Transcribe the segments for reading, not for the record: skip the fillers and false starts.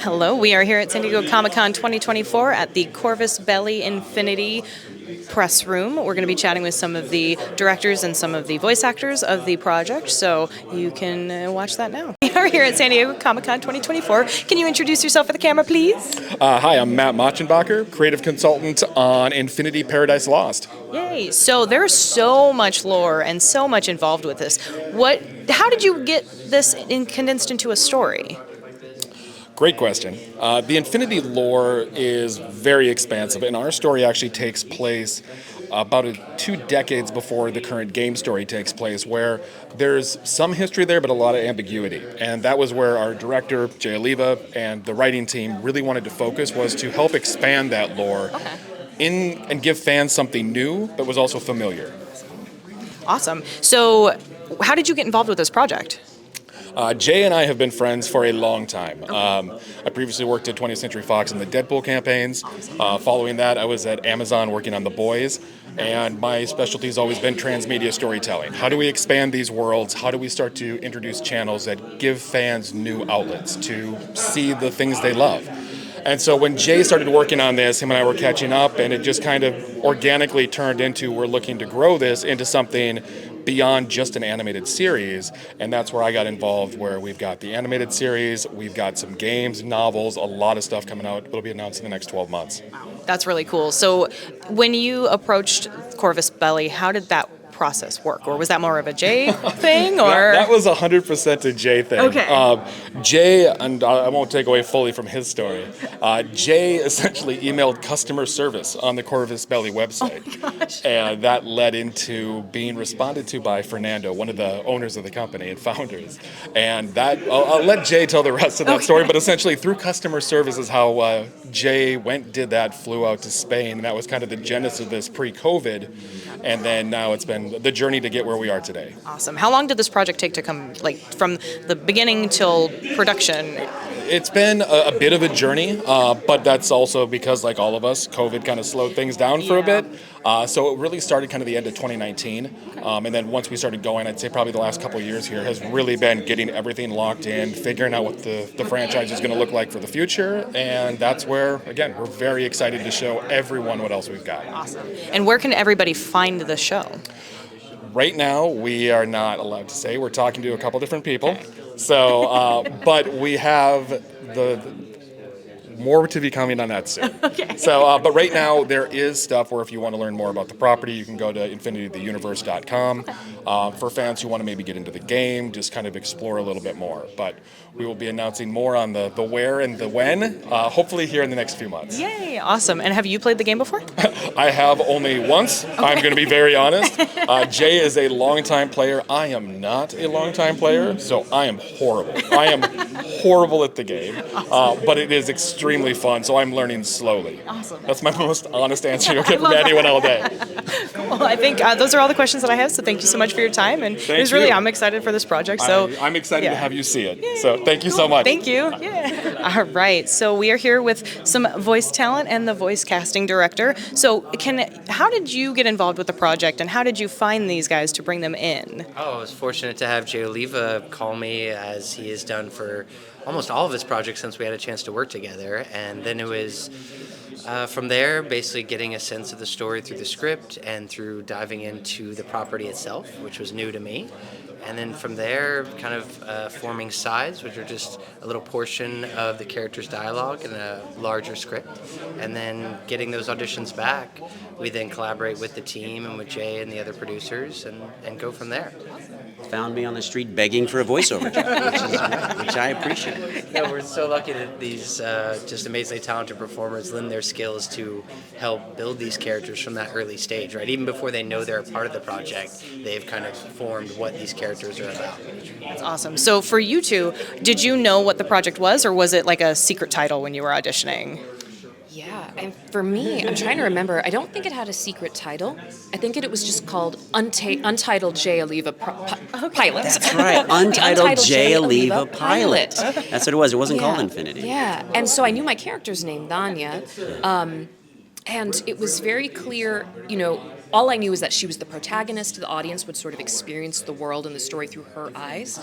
Hello, we are here at San Diego Comic-Con 2024 at the Corvus Belli Infinity press room. We're going to be chatting with some of the directors and some of the voice actors of the project, so you can watch that now. We are here at San Diego Comic-Con 2024. Can you introduce yourself for the camera, please? Hi, I'm Matt Machenbacher, creative consultant on Infinity Paradise Lost. Yay! So there's so much lore and so much involved with this. How did you get this condensed into a story? Great question. The Infinity lore is very expansive, and our story actually takes place about 2 decades before the current game story takes place, where there's some history there, but a lot of ambiguity. And that was where our director, Jay Oliva, and the writing team really wanted to focus, was to help expand that lore and give fans something new, but was also familiar. Awesome. So how did you get involved with this project? Jay and I have been friends for a long time. I previously worked at 20th Century Fox in the Deadpool campaigns. Following that, I was at Amazon working on The Boys, and my specialty has always been transmedia storytelling. How do we expand these worlds? How do we start to introduce channels that give fans new outlets to see the things they love? And so when Jay started working on this, him and I were catching up, and it just kind of organically turned into, we're looking to grow this into something beyond just an animated series, and that's where I got involved, where we've got the animated series, we've got some games, novels, a lot of stuff coming out. It'll be announced in the next 12 months. That's really cool. So when you approached Corvus Belli, how did that process work? Or was that more of a Jay thing? Or that was 100% a Jay thing. Okay. Jay, and I won't take away fully from his story, Jay essentially emailed customer service on the Corvus Belli website. Oh my gosh. And that led into being responded to by Fernando, one of the owners of the company and founders. And that, I'll let Jay tell the rest of that story, but essentially through customer service is how Jay did that, flew out to Spain, and that was kind of the genesis of this pre-COVID. And then now it's been the journey to get where we are today. Awesome. How long did this project take to come, like from the beginning till production? It's been a bit of a journey, but that's also because, like all of us, COVID kind of slowed things down for a bit. So it really started kind of the end of 2019. And then once we started going, I'd say probably the last couple of years here has really been getting everything locked in, figuring out what the franchise is going to look like for the future. And that's where, again, we're very excited to show everyone what else we've got. Awesome. And where can everybody find the show? Right now, we are not allowed to say. We're talking to a couple different people. So, but we have the more to be coming on that soon. Okay. So, but right now there is stuff where if you want to learn more about the property, you can go to infinitytheuniverse.com. For fans who want to maybe get into the game, just kind of explore a little bit more. But we will be announcing more on the where and the when, hopefully here in the next few months. Yay, awesome. And have you played the game before? I have only once. Okay. I'm going to be very honest. Jay is a longtime player. I am not a longtime player, so I am horrible. I am horrible at the game, but it is extremely fun, so I'm learning slowly. Awesome. That's my most honest answer you'll get from anyone all day. Well, I think those are all the questions that I have, so thank you so much for your time. And it was really, I'm excited for this project. So I'm excited to have you see it. Yay. So thank you so much. Thank you. Yeah. All right. So we are here with some voice talent and the voice casting director. So how did you get involved with the project, and how did you find these guys to bring them in? Oh, I was fortunate to have Jay Oliva call me, as he has done for almost all of his projects since we had a chance to work together. And then it was from there, basically getting a sense of the story through the script and through diving into the property itself, which was new to me. And then from there, kind of forming sides, which are just a little portion of the character's dialogue in a larger script. And then getting those auditions back, we then collaborate with the team and with Jay and the other producers and go from there. Found me on the street begging for a voiceover job, which I appreciate. Yeah, we're so lucky that these just amazingly talented performers lend their skills to help build these characters from that early stage, right? Even before they know they're a part of the project, they've kind of formed what these characters are about. That's awesome. So for you two, did you know what the project was, or was it like a secret title when you were auditioning? Yeah, and for me, I'm trying to remember, I don't think it had a secret title. I think it was just called Untitled Jay Oliva Pilot. That's right, Untitled Jay Oliva Pilot. That's what it was. It wasn't called Infinity. Yeah, and so I knew my character's name, Danya, and it was very clear, all I knew was that she was the protagonist. The audience would sort of experience the world and the story through her eyes.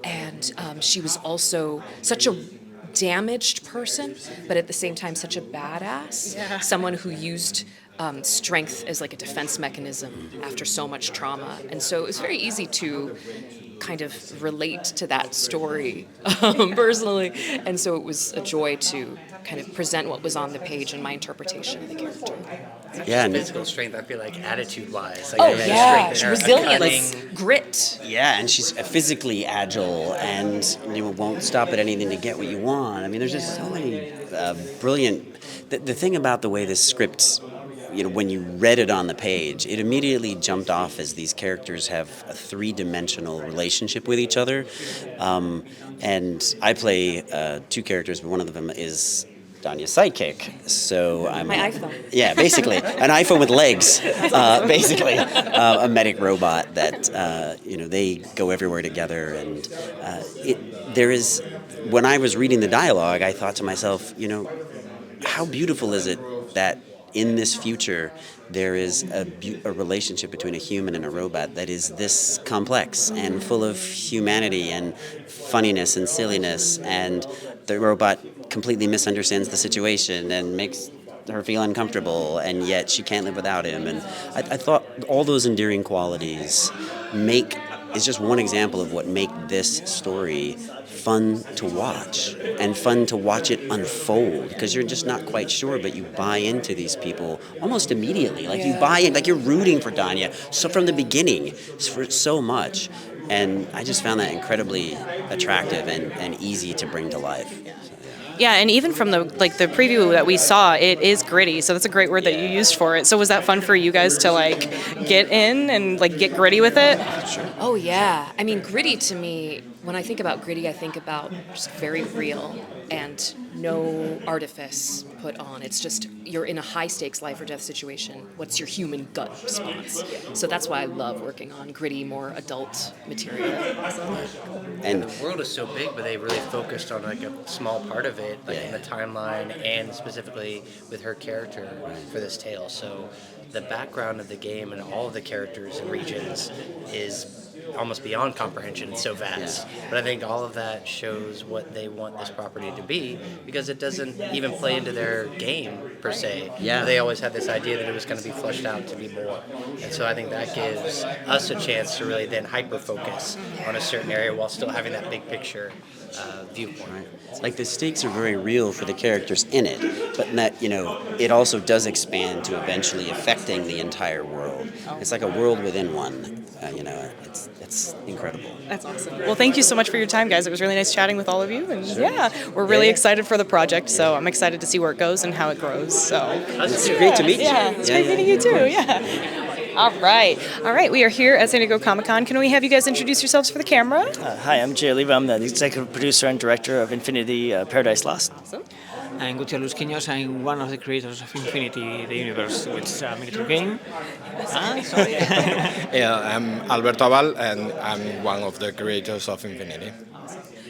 And she was also such a damaged person, but at the same time such a badass. Yeah. Someone who used strength as like a defense mechanism after so much trauma. And so it was very easy to kind of relate to that story personally. And so it was a joy to kind of present what was on the page and my interpretation of the character. Yeah, and Physical strength, I feel like attitude-wise. Oh I mean, yeah, strength in her, resilience, cunning. grit. yeah, and she's physically agile and won't stop at anything to get what you want. I mean, there's just so many brilliant. The thing about the way this script, when you read it on the page, it immediately jumped off as these characters have a three-dimensional relationship with each other. And I play two characters, but one of them is Danya's sidekick. So I'm My iPhone. Yeah, basically an iPhone with legs. Basically, a medic robot that they go everywhere together. And there is, when I was reading the dialogue, I thought to myself, how beautiful is it that in this future there is a relationship between a human and a robot that is this complex and full of humanity and funniness and silliness, and the robot completely misunderstands the situation and makes her feel uncomfortable, and yet she can't live without him. And I thought all those endearing qualities is just one example of what make this story fun to watch, and fun to watch it unfold, because you're just not quite sure, but you buy into these people almost immediately. Like you buy in, like you're rooting for Danya so from the beginning for so much. And I just found that incredibly attractive and easy to bring to life. Yeah, and even from the preview that we saw, it is gritty. So that's a great word that you used for it. So was that fun for you guys to get in and get gritty with it? Sure. Oh yeah. I mean, gritty to me, when I think about gritty, I think about just very real and no artifice put on. It's just you're in a high stakes life or death situation. What's your human gut response? So that's why I love working on gritty, more adult material. And The world is so big, but they really focused on a small part of it, in the timeline and specifically with her character for this tale. So the background of the game and all of the characters and regions is almost beyond comprehension. It's so vast. Yeah. But I think all of that shows what they want this property to be, because it doesn't even play into their game per se. Yeah. They always had this idea that it was going to be fleshed out to be more. And so I think that gives us a chance to really then hyper-focus on a certain area while still having that big picture viewpoint. right. Like the stakes are very real for the characters in it, but in that it also does expand to eventually affecting the entire world. It's like a world within one. It's incredible. That's awesome. Well, thank you so much for your time, guys. It was really nice chatting with all of you. And we're really excited for the project. So I'm excited to see where it goes and how it grows. So It's great to meet you. yeah, it's great meeting you too. Yeah. All right. We are here at San Diego Comic-Con. Can we have you guys introduce yourselves for the camera? Hi, I'm Jay Oliva. I'm the executive producer and director of Infinity Paradise Lost. Awesome. I'm Gutierrez Lusquiños. I'm one of the creators of Infinity, the universe, which is a military game. I'm Alberto Aval, and I'm one of the creators of Infinity.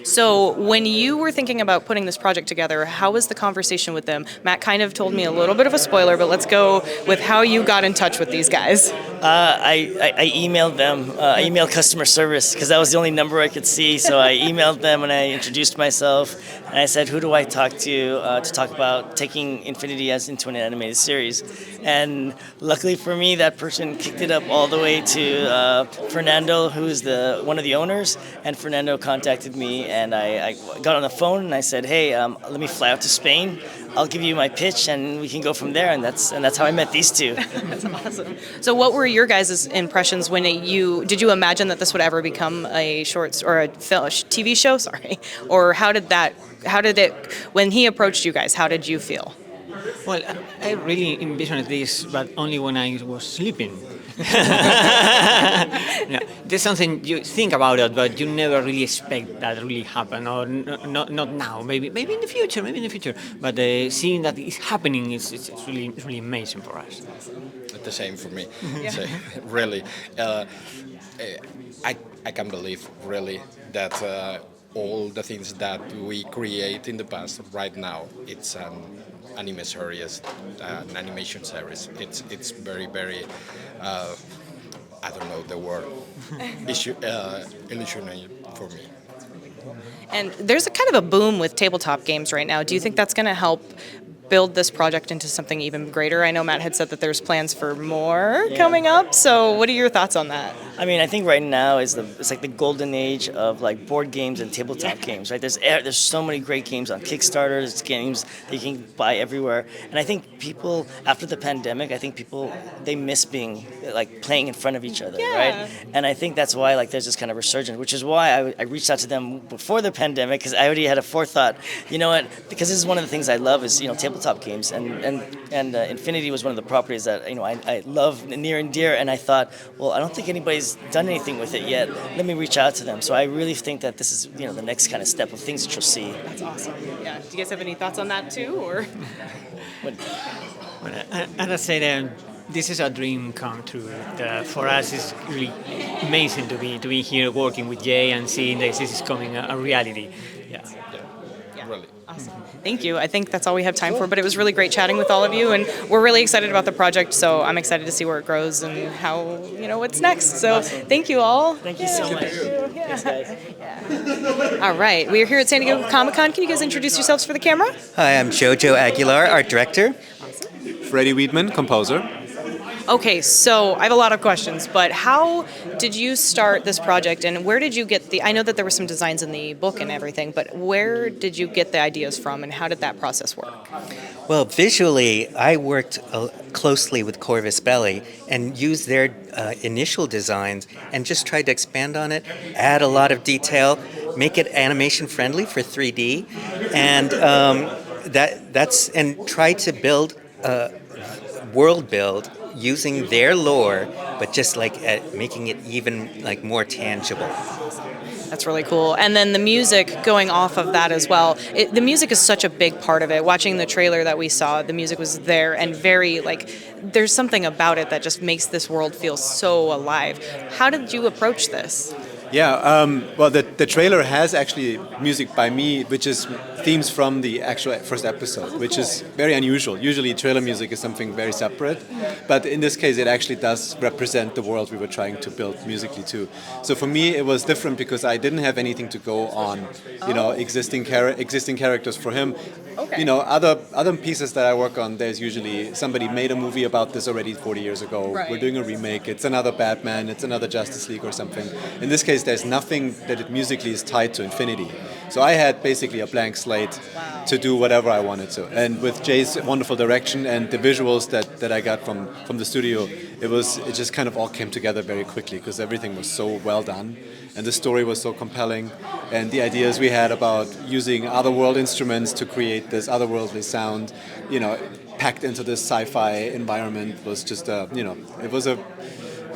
So when you were thinking about putting this project together, how was the conversation with them? Matt kind of told me a little bit of a spoiler, but let's go with how you got in touch with these guys. I emailed them. I emailed customer service because that was the only number I could see. So I emailed them and I introduced myself. And I said, who do I talk to talk about taking Infinity as into an animated series? And luckily for me, that person kicked it up all the way to Fernando, who's one of the owners. And Fernando contacted me, and I got on the phone and I said, hey, let me fly out to Spain. I'll give you my pitch and we can go from there. And that's how I met these two. That's awesome. So what were your guys' impressions when did you imagine that this would ever become a shorts or a TV show? Sorry. Or how did it, when he approached you guys, how did you feel? Well, I really envisioned this, but only when I was sleeping. No, there's something you think about it, but you never really expect that really happen, or not now. Maybe in the future. But seeing that it's happening is really amazing for us. The same for me. So, really, I can't believe really that all the things that we create in the past right now, it's an anime series, an animation series. It's very, very, I don't know the word, illusionating for me. And there's a kind of a boom with tabletop games right now. Do you think that's going to help build this project into something even greater? I know Matt had said that there's plans for more coming up. So what are your thoughts on that? I mean, I think right now it's like the golden age of like board games and tabletop games, right? There's so many great games on Kickstarter. There's games that you can buy everywhere, and I think people after the pandemic, they miss being like playing in front of each other, right? And I think that's why like there's this kind of resurgence, which is why I reached out to them before the pandemic because I already had a forethought. You know what? Because this is one of the things I love is tabletop games, and Infinity was one of the properties that I love near and dear, and I thought, well, I don't think anybody's done anything with it yet. Let me reach out to them. So I really think that this is the next kind of step of things that you'll see. That's awesome. Yeah. Do you guys have any thoughts on that too, or? As I said, this is a dream come true. For us, it's really amazing to be here working with Jay and seeing that this is coming a reality. Yeah. Really. Awesome. Thank you. I think that's all we have time for, but it was really great chatting with all of you, and we're really excited about the project, so I'm excited to see where it grows and how, what's next. So thank you all. Thank you so much. Thanks, guys. All right. We are here at San Diego Comic-Con. Can you guys introduce yourselves for the camera? Hi, I'm Jojo Aguilar, art director. Freddie Weedman, composer. Okay, so I have a lot of questions, but how did you start this project, and where did you get I know that there were some designs in the book and everything, but where did you get the ideas from, and how did that process work? Well, visually, I worked closely with Corvus Belli and used their initial designs and just tried to expand on it, add a lot of detail, make it animation friendly for 3D, and and try to build world build using their lore, but just like making it even like more tangible. That's really cool. And then the music going off of that as well. The music is such a big part of it. Watching the trailer that we saw, the music was there and very there's something about it that just makes this world feel so alive. How did you approach this? Yeah, well, the trailer has actually music by me, which is themes from the actual first episode, which is very unusual. Usually trailer music is something very separate, but in this case it actually does represent the world we were trying to build musically too. So for me it was different because I didn't have anything to go on, existing characters for him. Okay. Other pieces that I work on, there's usually somebody made a movie about this already 40 years ago. Right. We're doing a remake. It's another Batman. It's another Justice League or something. In this case, there's nothing that it musically is tied to Infinity. So I had basically a blank slate to do whatever I wanted to. And with Jay's wonderful direction and the visuals that I got from the studio, it just kind of all came together very quickly because everything was so well done. And the story was so compelling, and the ideas we had about using otherworld instruments to create this otherworldly sound, packed into this sci-fi environment was just, it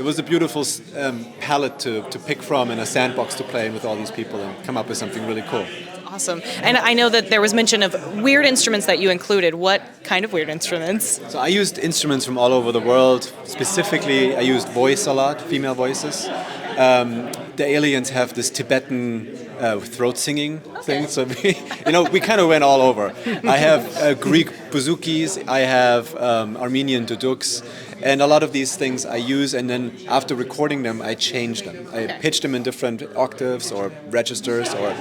was a beautiful palette to pick from and a sandbox to play in with all these people and come up with something really cool. Awesome. And I know that there was mention of weird instruments that you included. What kind of weird instruments? So I used instruments from all over the world. Specifically, I used voice a lot, female voices. The aliens have this Tibetan throat singing thing, so we kind of went all over. I have Greek bouzoukis, I have Armenian duduks, and a lot of these things I use, and then after recording them, I change them. I pitch them in different octaves or registers, or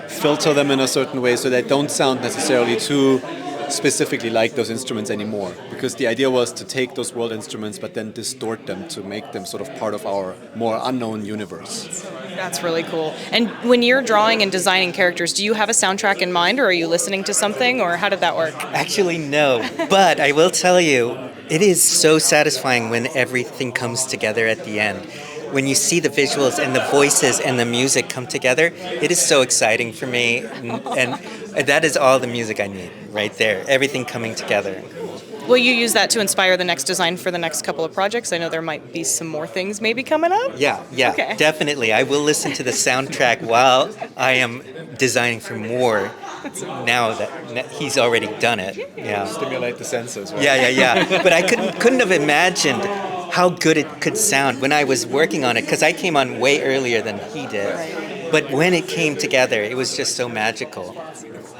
filter them in a certain way so they don't sound necessarily too specifically like those instruments anymore, because the idea was to take those world instruments but then distort them to make them sort of part of our more unknown universe. That's really cool. And when you're drawing and designing characters, do you have a soundtrack in mind, or are you listening to something, or how did that work? Actually, no, but I will tell you, it is so satisfying when everything comes together at the end. When you see the visuals and the voices and the music come together, it is so exciting for me, and that is all the music I need right there, everything coming together. Will you use that to inspire the next design for the next couple of projects? I know there might be some more things maybe coming up. Yeah, Okay. Definitely. I will listen to the soundtrack while I am designing for more now that he's already done it. Yeah. Stimulate the senses. Right? Yeah. But I couldn't have imagined how good it could sound when I was working on it, because I came on way earlier than he did. But when it came together, it was just so magical.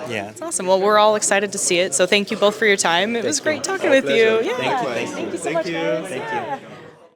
Yeah. That's awesome. Well, we're all excited to see it. So thank you both for your time. It was great talking with you. Yeah. Thank you. Thank you so much, guys. Thank you.